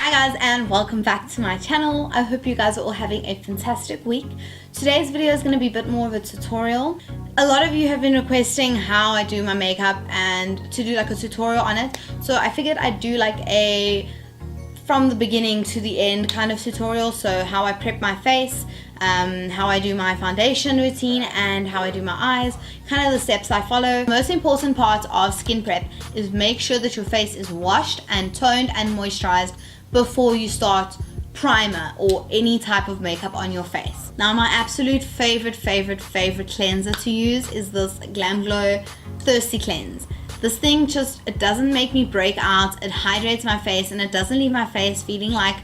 Hi guys, and welcome back to my channel. I hope you guys are all having a fantastic week. Today's video is going to be a bit more of a tutorial. A lot of you have been requesting how I do my makeup and to do like a tutorial on it. So I figured I'd do like a from the beginning to the end kind of tutorial. So how I prep my face, how I do my foundation routine, and how I do my eyes, kind of the steps I follow. The most important part of skin prep is make sure that your face is washed and toned and moisturized before you start primer or any type of makeup on your face. Now my absolute favorite cleanser to use is this GlamGlow Thirsty Cleanse. This thing just, it doesn't make me break out, it hydrates my face, and it doesn't leave my face feeling like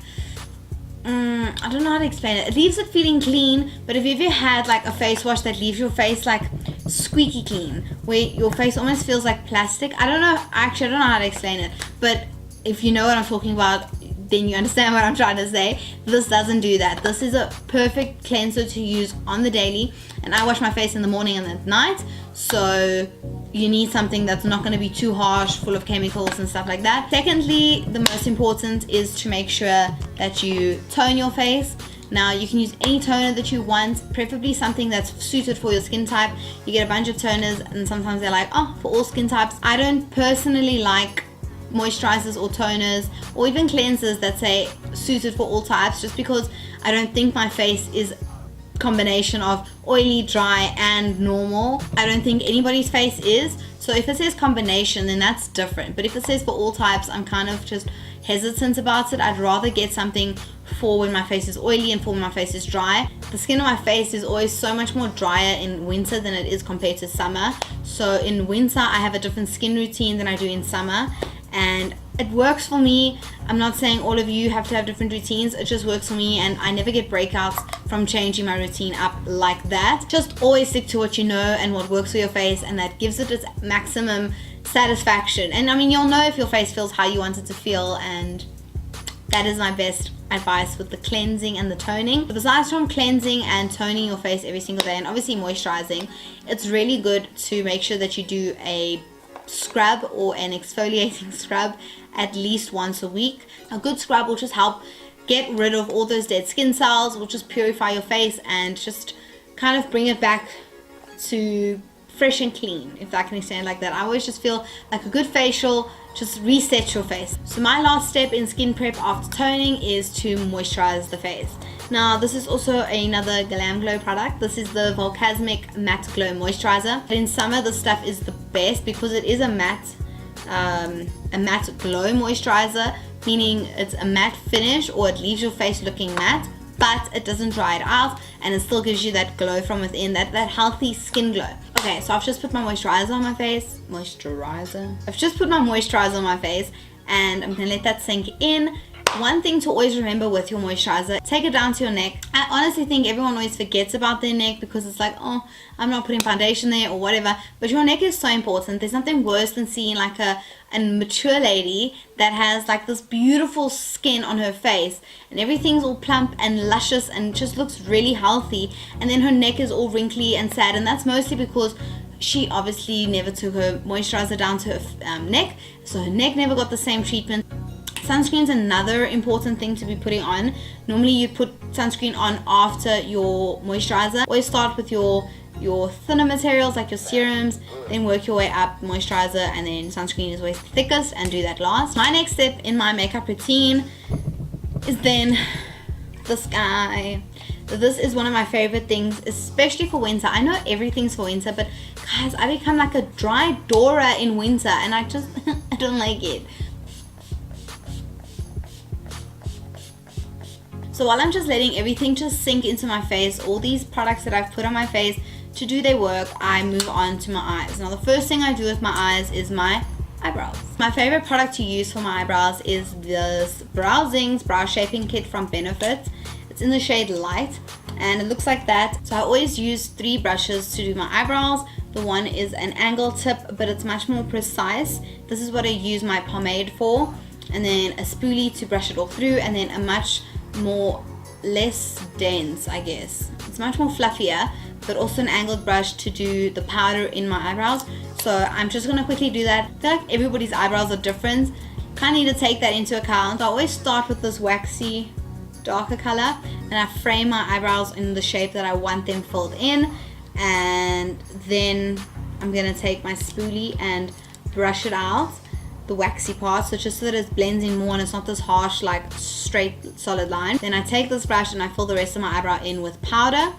I don't know how to explain it. It leaves it feeling clean, but if you've ever had like a face wash that leaves your face like squeaky clean, where your face almost feels like plastic, I don't know how to explain it, but if you know what I'm talking about, then you understand what I'm trying to say. This doesn't do that. This is a perfect cleanser to use on the daily, and I wash my face in the morning and at night, so you need something that's not going to be too harsh, full of chemicals and stuff like that. Secondly, the most important is to make sure that you tone your face. Now you can use any toner that you want, preferably something that's suited for your skin type. You get a bunch of toners and sometimes they're like, oh, for all skin types. I don't personally like moisturizers or toners or even cleansers that say suited for all types, just because I don't think my face is a combination of oily, dry and normal. I don't think anybody's face is. So if it says combination, then that's different, but if it says for all types, I'm kind of just hesitant about it. I'd rather get something for when my face is oily and for when my face is dry. The skin on my face is always so much more drier in winter than it is compared to summer. So in winter I have a different skin routine than I do in summer, and it works for me. I'm not saying all of you have to have different routines, it just works for me, and I never get breakouts from changing my routine up like that. Just always stick to what you know and what works for your face, and that gives it its maximum satisfaction. And I mean, you'll know if your face feels how you want it to feel, and that is my best advice with the cleansing and the toning. But besides from cleansing and toning your face every single day and obviously moisturizing, it's really good to make sure that you do a scrub or an exfoliating scrub at least once a week. A good scrub will just help get rid of all those dead skin cells, will just purify your face and just kind of bring it back to fresh and clean, if I can explain it like that. I always just feel like a good facial just resets your face. So my last step in skin prep after toning is to moisturize the face. Now this is also another GlamGlow product. This is the Volcasmic Matte Glow Moisturizer. In summer this stuff is the best because it is a matte glow moisturizer, meaning it's a matte finish, or it leaves your face looking matte, but it doesn't dry it out, and it still gives you that glow from within, that healthy skin glow. Okay, so I've just put my moisturizer on my face. I've just put my moisturizer on my face, and I'm gonna let that sink in. One thing to always remember with your moisturizer, take it down to your neck. I honestly think everyone always forgets about their neck because it's like, oh, I'm not putting foundation there or whatever, but your neck is so important. There's nothing worse than seeing like a mature lady that has like this beautiful skin on her face and everything's all plump and luscious and just looks really healthy, and then her neck is all wrinkly and sad, and that's mostly because she obviously never took her moisturizer down to her neck, so her neck never got the same treatment. Sunscreen is another important thing to be putting on. Normally you put sunscreen on after your moisturizer. Always start with your thinner materials like your serums, then work your way up, moisturizer, and then sunscreen is always the thickest, and do that last. My next step in my makeup routine is then this guy. This is one of my favorite things, especially for winter. I know everything's for winter, but guys, I become like a dry Dora in winter, and I just I don't like it. So while I'm just letting everything just sink into my face, all these products that I've put on my face to do their work, I move on to my eyes. Now the first thing I do with my eyes is my eyebrows. My favorite product to use for my eyebrows is this Browsings Brow Shaping Kit from Benefit. It's in the shade Light and it looks like that. So I always use 3 brushes to do my eyebrows. The one is an angle tip, but it's much more precise. This is what I use my pomade for, and then a spoolie to brush it all through, and then a much less dense, I guess. It's much more fluffier, but also an angled brush to do the powder in my eyebrows. So I'm just gonna quickly do that. I feel like everybody's eyebrows are different. kind of need to take that into account. I always start with this waxy darker color and I frame my eyebrows in the shape that I want them filled in, and then I'm going to take my spoolie and brush it out, the waxy part, so just so that it blends in more and it's not this harsh like straight solid line. Then I take this brush and I fill the rest of my eyebrow in with powder.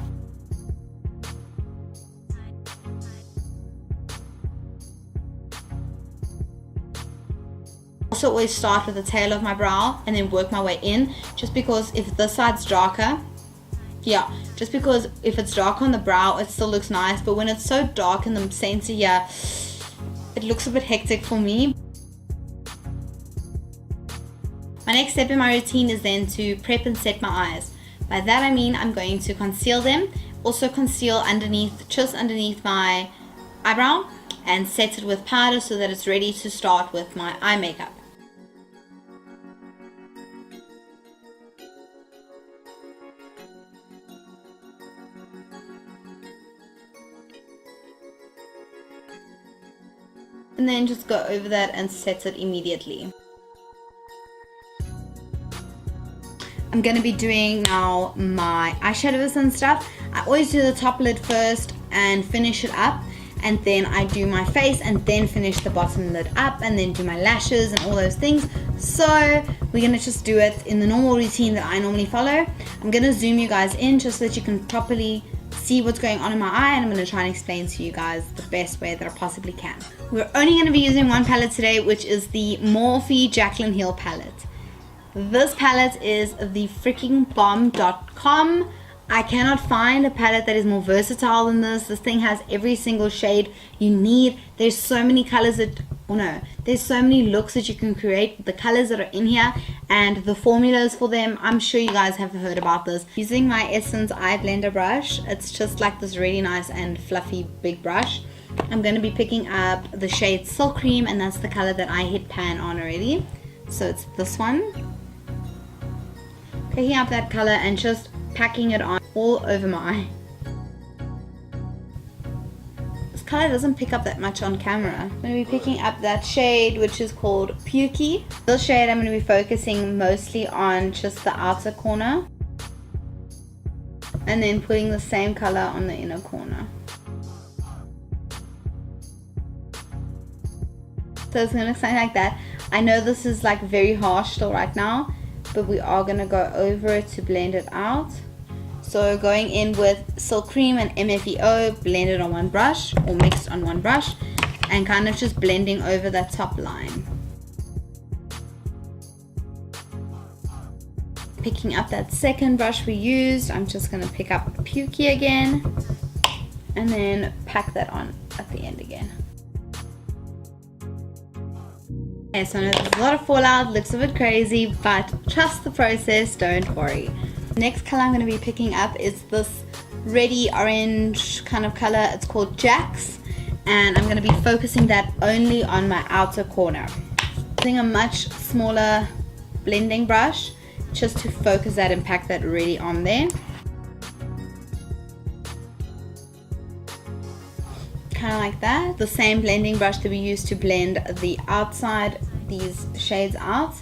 Also always start with the tail of my brow and then work my way in, just because if this side's darker, just because if it's dark on the brow it still looks nice, but when it's so dark in the center here it looks a bit hectic for me. My next step in my routine is then to prep and set my eyes. By that I mean I'm going to conceal them, also conceal underneath, just underneath my eyebrow, and set it with powder so that it's ready to start with my eye makeup. And then just go over that and set it immediately. I'm going to be doing now my eyeshadows and stuff. I always do the top lid first and finish it up, and then I do my face and then finish the bottom lid up and then do my lashes and all those things. So we're going to just do it in the normal routine that I normally follow. I'm going to zoom you guys in just so that you can properly see what's going on in my eye, and I'm going to try and explain to you guys the best way that I possibly can. We're only going to be using one palette today, which is the Morphe Jaclyn Hill palette. This palette is the freaking bomb.com. I cannot find a palette that is more versatile than this. This thing has every single shade you need. There's so many colors there's so many looks that you can create with the colors that are in here and the formulas for them. I'm sure you guys have heard about this. Using my Essence eye blender brush, it's just like this really nice and fluffy big brush. I'm going to be picking up the shade Silk Cream, and that's the color that I hit pan on already. So it's this one. Picking up that color and just packing it on all over my eye. This color doesn't pick up that much on camera. I'm going to be picking up that shade, which is called Pukey. This shade I'm going to be focusing mostly on just the outer corner, and then putting the same color on the inner corner. So it's going to look something like that. I know this is like very harsh still right now, but we are going to go over it to blend it out. So going in with Silk Cream and MFEO, blended on one brush or mixed on one brush, and kind of just blending over that top line. Picking up that second brush we used, I'm just going to pick up Pukey again and then pack that on at the end again. Okay, so I know there's a lot of fallout, looks a bit crazy, but trust the process, don't worry. Next color I'm going to be picking up is this reddy orange kind of color. It's called Jax, and I'm going to be focusing that only on my outer corner. Using a much smaller blending brush just to focus that and pack that really on there. Kind of like that. The same blending brush that we used to blend the outside, these shades out,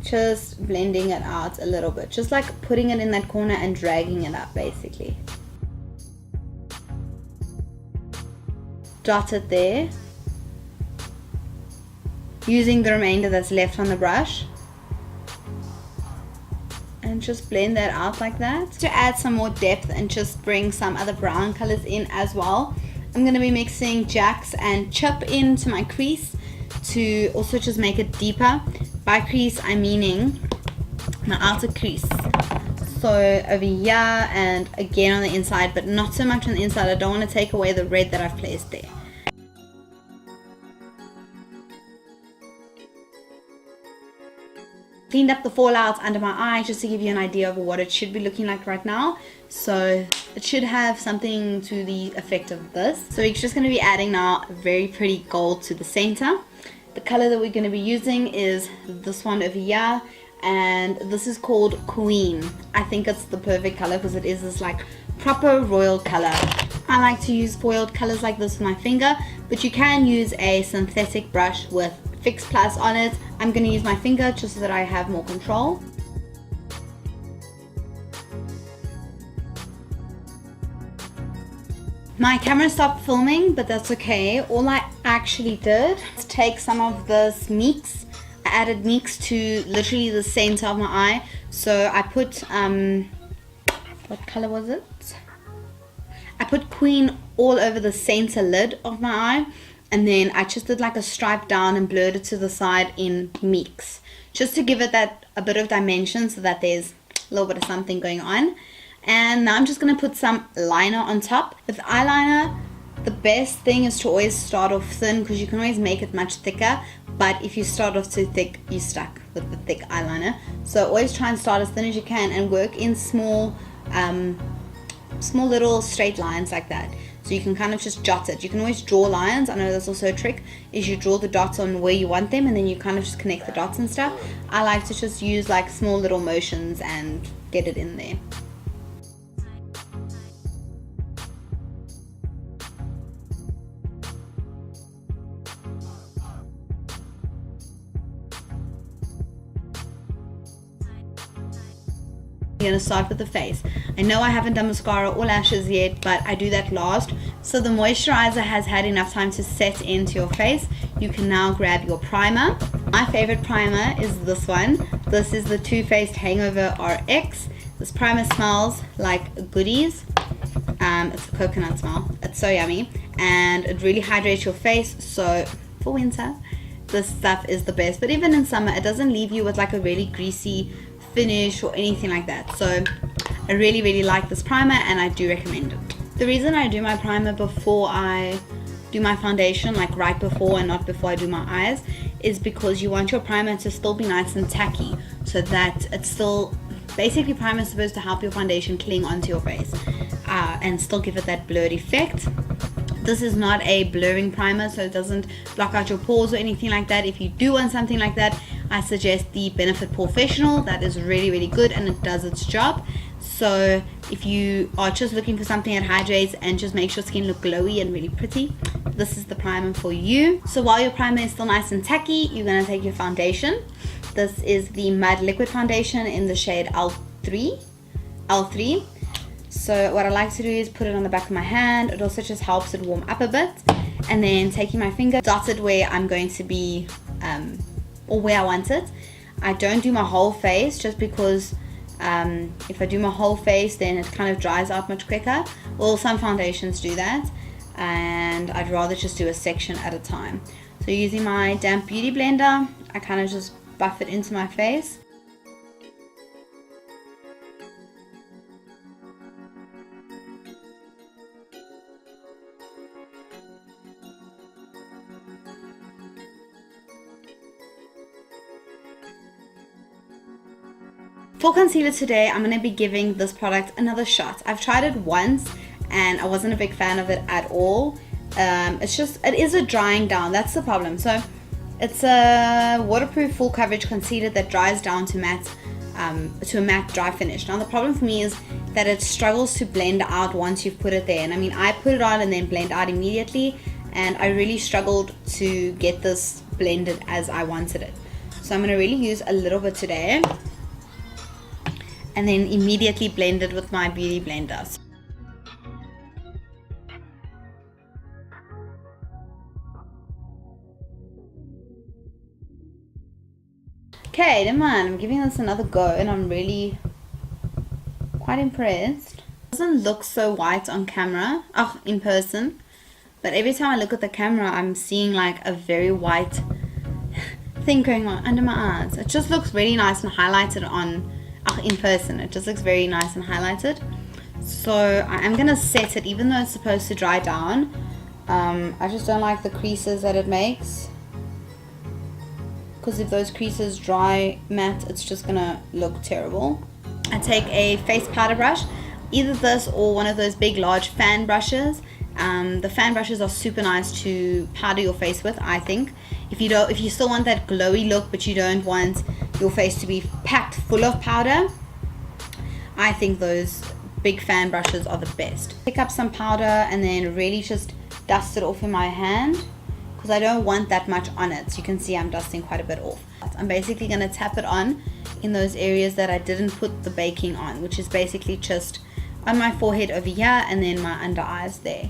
just blending it out a little bit, just like putting it in that corner and dragging it up basically. Dot it there, using the remainder that's left on the brush, and just blend that out like that. To add some more depth and just bring some other brown colors in as well, I'm going to be mixing Jax and Chip into my crease to also just make it deeper. By crease I'm meaning my outer crease. So over here and again on the inside, but not so much on the inside. I don't want to take away the red that I've placed there. Cleaned up the fallout under my eye just to give you an idea of what it should be looking like right now. So it should have something to the effect of this. So we're just going to be adding now a very pretty gold to the center. The color that we're going to be using is this one over here, and this is called Queen. I think it's the perfect color because it is this like proper royal color. I like to use foiled colors like this with my finger, but you can use a synthetic brush with Fix Plus on it. I'm going to use my finger just so that I have more control. My camera stopped filming, but that's okay. All I actually did was take some of this mix. I added mix to literally the center of my eye. So I put, what color was it? I put Queen all over the center lid of my eye. And then I just did like a stripe down and blurred it to the side in mix. Just to give it that a bit of dimension so that there's a little bit of something going on. And now I'm just going to put some liner on top. With eyeliner, the best thing is to always start off thin because you can always make it much thicker. But if you start off too thick, you're stuck with the thick eyeliner. So always try and start as thin as you can and work in small little straight lines like that. So you can kind of just jot it. You can always draw lines. I know that's also a trick, is you draw the dots on where you want them and then you kind of just connect the dots and stuff. I like to just use like small little motions and get it in there. I'm going to start with the face. I know I haven't done mascara or lashes yet, but I do that last. So the moisturizer has had enough time to set into your face. You can now grab your primer. My favorite primer is this one. This is the Too Faced Hangover RX. This primer smells like goodies. It's a coconut smell. It's so yummy. And it really hydrates your face. So for winter, this stuff is the best. But even in summer, it doesn't leave you with like a really greasy finish or anything like that. So I really like this primer and I do recommend it. The reason I do my primer before I do my foundation, like right before and not before I do my eyes, is because you want your primer to still be nice and tacky, so that it's still, basically primer is supposed to help your foundation cling onto your face and still give it that blurred effect. This is not a blurring primer, so it doesn't block out your pores or anything like that. If you do want something like that, I suggest the Benefit Professional. That is really good and it does its job. So if you are just looking for something that hydrates and just makes your skin look glowy and really pretty, this is the primer for you. So while your primer is still nice and tacky, you're going to take your foundation. This is the Mud Liquid Foundation in the shade L3. So what I like to do is put it on the back of my hand. It also just helps it warm up a bit. And then taking my finger, dot it where I'm going to be, or where I want it. I don't do my whole face just because if I do my whole face, then it kind of dries out much quicker. Well, some foundations do that. And I'd rather just do a section at a time. So using my damp beauty blender, I kind of just buff it into my face. For concealer today, I'm going to be giving this product another shot. I've tried it once and I wasn't a big fan of it at all. It is a drying down, that's the problem. So it's a waterproof full coverage concealer that dries down to a matte dry finish. Now the problem for me is that it struggles to blend out once you've put it there. And I mean, I put it on and then blend out immediately, and I really struggled to get this blended as I wanted it. So I'm going to really use a little bit today and then immediately blend it with my beauty blender. Okay, never mind. I'm giving this another go and I'm really quite impressed. It doesn't look so white on camera, in person, but every time I look at the camera, I'm seeing like a very white thing going on under my eyes. It just looks really nice and highlighted in person. It just looks very nice and highlighted. So I am gonna set it, even though it's supposed to dry down. I just don't like the creases that it makes, because if those creases dry matte, it's just gonna look terrible. I take a face powder brush, either this or one of those big large fan brushes. The fan brushes are super nice to powder your face with, I think. If you still want that glowy look but you don't want your face to be packed full of powder, I think those big fan brushes are the best. Pick up some powder and then really just dust it off in my hand. because I don't want that much on it. So you can see I'm dusting quite a bit off. I'm basically going to tap it on in those areas that I didn't put the baking on, which is basically just on my forehead over here and then my under eyes there.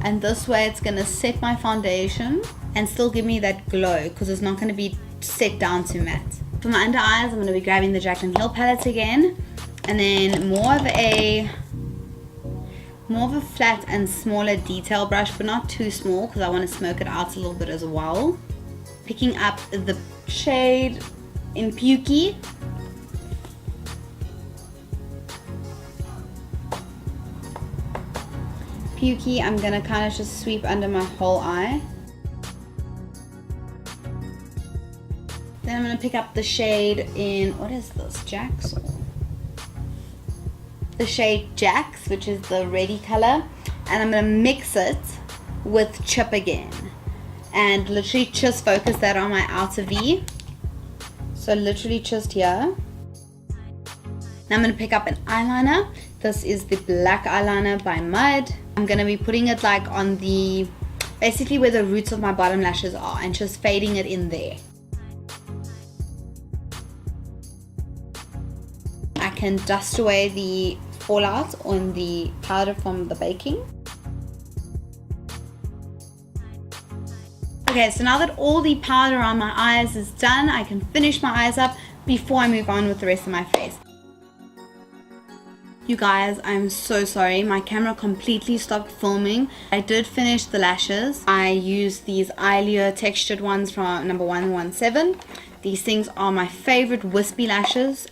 And this way it's going to set my foundation and still give me that glow, because it's not going to be set down to matte. For my under eyes, I'm going to be grabbing the GlamGlow palette again, and then more of a flat and smaller detail brush, but not too small because I want to smoke it out a little bit as well. Picking up the shade in Pukey. I'm going to kind of just sweep under my whole eye. Then I'm going to pick up the shade in, what is this, Jax? The shade Jax, which is the reddy color, and I'm going to mix it with Chip again and literally just focus that on my outer V. So literally just here. Now I'm going to pick up an eyeliner. This is the black eyeliner by Mud. I'm going to be putting it like on the, basically where the roots of my bottom lashes are, and just fading it in there. I can dust away the fallout on the powder from the baking. Okay, so now that all the powder on my eyes is done, I can finish my eyes up before I move on with the rest of my face. You guys, I'm so sorry. My camera completely stopped filming. I did finish the lashes. I used these Teighler textured ones from number 117. These things are my favorite wispy lashes.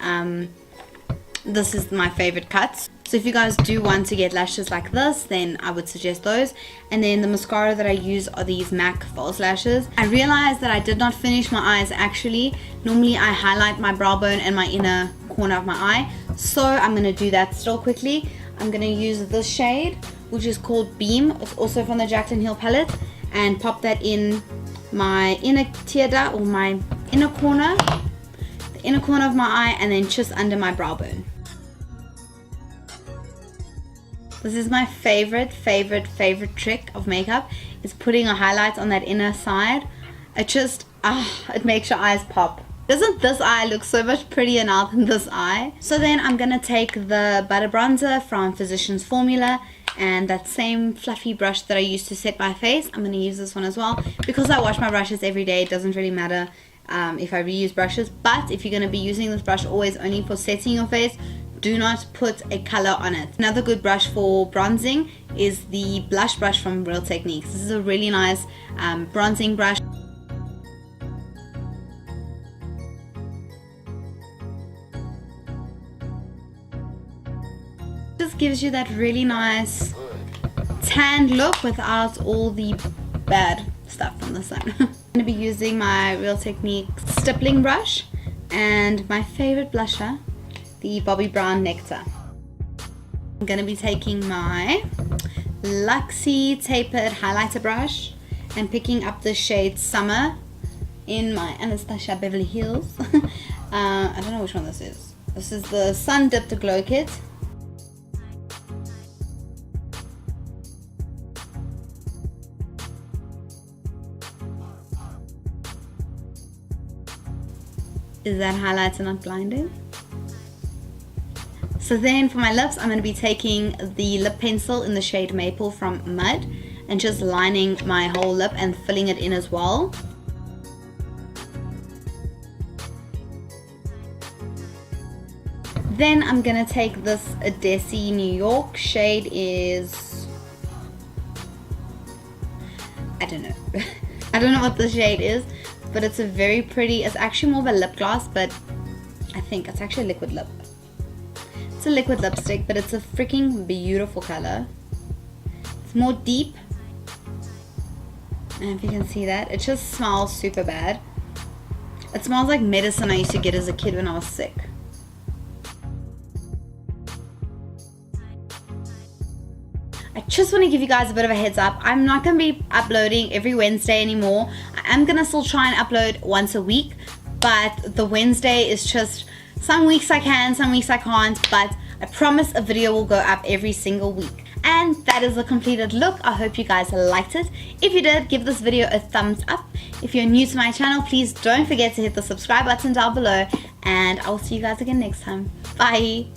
This is my favorite cuts. So if you guys do want to get lashes like this, then I would suggest those. And then the mascara that I use are these MAC false lashes. I realized that I did not finish my eyes actually. Normally I highlight my brow bone and my inner corner of my eye. So I'm going to do that still quickly. I'm going to use this shade, which is called Beam. It's also from the GlamGlow palette. And pop that in my inner tear duct, or my inner corner. The inner corner of my eye, and then just under my brow bone. This is my favorite trick of makeup, is putting a highlight on that inner side. It just, it makes your eyes pop. Doesn't this eye look so much prettier now than this eye? So then I'm going to take the Butter Bronzer from Physicians Formula, and that same fluffy brush that I used to set my face, I'm going to use this one as well. Because I wash my brushes every day, it doesn't really matter if I reuse brushes. But if you're going to be using this brush always only for setting your face, do not put a color on it. Another good brush for bronzing is the blush brush from Real Techniques. This is a really nice bronzing brush. Just gives you that really nice tanned look without all the bad stuff from the sun. I'm going to be using my Real Techniques stippling brush and my favorite blusher, the Bobbi Brown Nectar. I'm going to be taking my Luxie tapered highlighter brush and picking up the shade Summer in my Anastasia Beverly Hills. I don't know which one this is. This is the Sun Dipped Glow Kit. Is that highlighter not blinding? So then for my lips, I'm going to be taking the lip pencil in the shade Maple from Mud and just lining my whole lip and filling it in as well. Then I'm going to take this Addesse New York. Shade is, I don't know. I don't know what the shade is, but it's a very pretty, it's actually more of a lip gloss, but I think it's actually a liquid lip. It's a liquid lipstick, but it's a freaking beautiful color. It's more deep. And if you can see that, it just smells super bad. It smells like medicine I used to get as a kid when I was sick. I just want to give you guys a bit of a heads up. I'm not going to be uploading every Wednesday anymore. I am going to still try and upload once a week, but the Wednesday is just, some weeks I can, some weeks I can't, but I promise a video will go up every single week. And that is the completed look. I hope you guys liked it. If you did, give this video a thumbs up. If you're new to my channel, please don't forget to hit the subscribe button down below, and I will see you guys again next time. Bye!